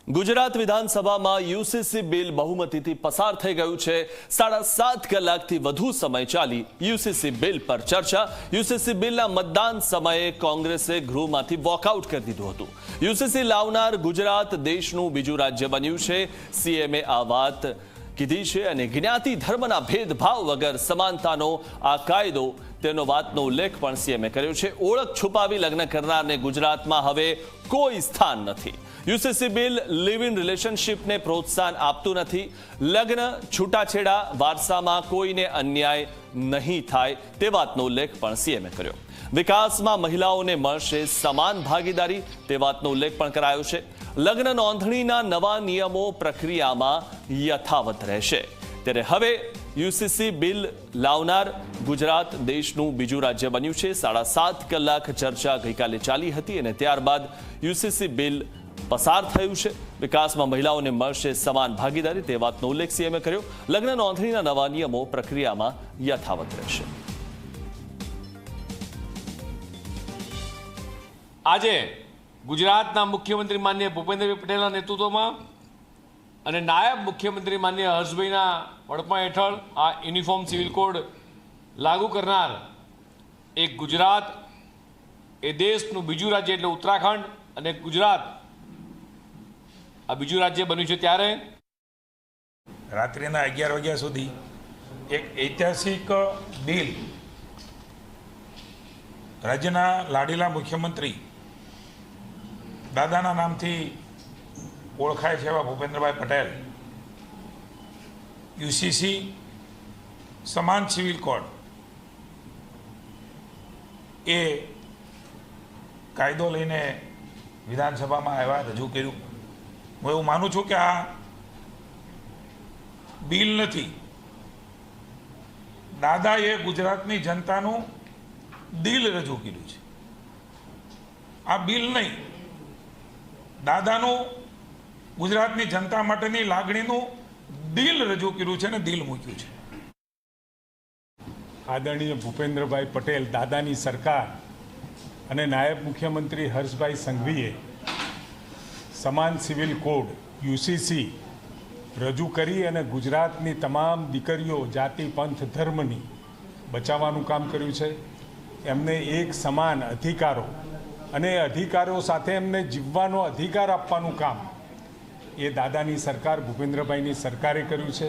ગુજરાત વિધાનસભામાં UCC bill બહુમતીથી પસાર થઈ ગયું છે। 7.5 કલાકથી વધુ સમય ચાલી યુસીસી બિલ પર ચર્ચા। યુસીસી બિલના મતદાન સમયે કોંગ્રેસે ગૃહમાંથી વોકઆઉટ કરી દીધું હતું। યુસીસી લાવનાર ગુજરાત દેશનું બીજું રાજ્ય બન્યું છે। સીએમએ આ વાત કીધી છે અને જ્ઞાતિ ધર્મના ભેદભાવ વગર સમાનતાનો આ કાયદો તેનો વાતનો ઉલ્લેખ પણ સીએમએ કર્યો છે। ઓળખ છુપાવી લગ્ન કરનારને ગુજરાતમાં હવે કોઈ સ્થાન નથી। યુસીસી બિલ લિવ ઇન રિલેશનશિપને પ્રોત્સાહન આપતું નથી। લગ્ન છૂટાછેડા વારસામાં કોઈને અન્યાય નહીં થાય તે વાતનો ઉલ્લેખ પણ સીએમએ કર્યો। વિકાસમાં મહિલાઓને મળશે સમાન ભાગીદારી તે વાતનો ઉલ્લેખ પણ કરાયો છે। લગ્ન નોંધણીના નવા નિયમો પ્રક્રિયામાં યથાવત રહેશે। ત્યારે હવે યુસીસી બિલ લાવનાર ગુજરાત દેશનું બીજું રાજ્ય બન્યું છે। 7.5 કલાક ચર્ચા ગઈકાલે ચાલી હતી અને ત્યારબાદ યુસીસી બિલ પસાર થયું છે। વિકાસમાં મહિલાઓને મળશે સમાન ભાગીદારી તે વાતનો ઉલ્લેખ સીએમએ કર્યો। લગ્ન નોંધણીના નવા નિયમો પ્રક્રિયામાં યથાવત રહેશે। આજે ગુજરાતના મુખ્યમંત્રી માનનીય ભૂપેન્દ્રભાઈ પટેલના નેતૃત્વમાં અને નાયબ મુખ્યમંત્રી માનનીય હર્ષભાઈના વડપણ હેઠળ આ યુનિફોર્મ સિવિલ કોડ લાગુ કરનાર એક ગુજરાત એ દેશનું બીજું રાજ્ય એટલે ઉત્તરાખંડ અને ગુજરાત આ બીજું રાજ્ય બન્યું છે। ત્યારે રાત્રિના 11 વાગ્યા સુધી એક ઐતિહાસિક બિલ રાજ્યના લાડીલા મુખ્યમંત્રી દાદાના નામથી ઓળખાય છે એવા ભૂપેન્દ્રભાઈ પટેલ યુસીસી સમાન સિવિલ કોડ એ કાયદો લઈને વિધાનસભામાં આવ્યા, રજૂ કર્યું। હું એવું માનું છું કે આ બિલ નથી, દાદાએ ગુજરાતની જનતાનું દિલ રજૂ કર્યું છે। આ બિલ નહીં, દાદાનું ગુજરાતની જનતા માટેની લાગણીનું દિલ રજૂ કર્યું છે ને દિલ મૂક્યું છે। આદરણીય ભૂપેન્દ્રભાઈ પટેલ દાદાની સરકાર અને નાયબ મુખ્યમંત્રી હર્ષભાઈ સંઘવીએ સમાન સિવિલ કોડ યુસીસી રજૂ કરી અને ગુજરાતની તમામ દીકરીઓ જાતિ પંથ ધર્મની બચાવવાનું કામ કર્યું છે। એમને એક સમાન અધિકારો અને અધિકારો સાથે એમને જીવવાનો અધિકાર આપવાનું કામ એ દાદાની સરકાર ભૂપેન્દ્રભાઈની સરકારે કર્યું છે।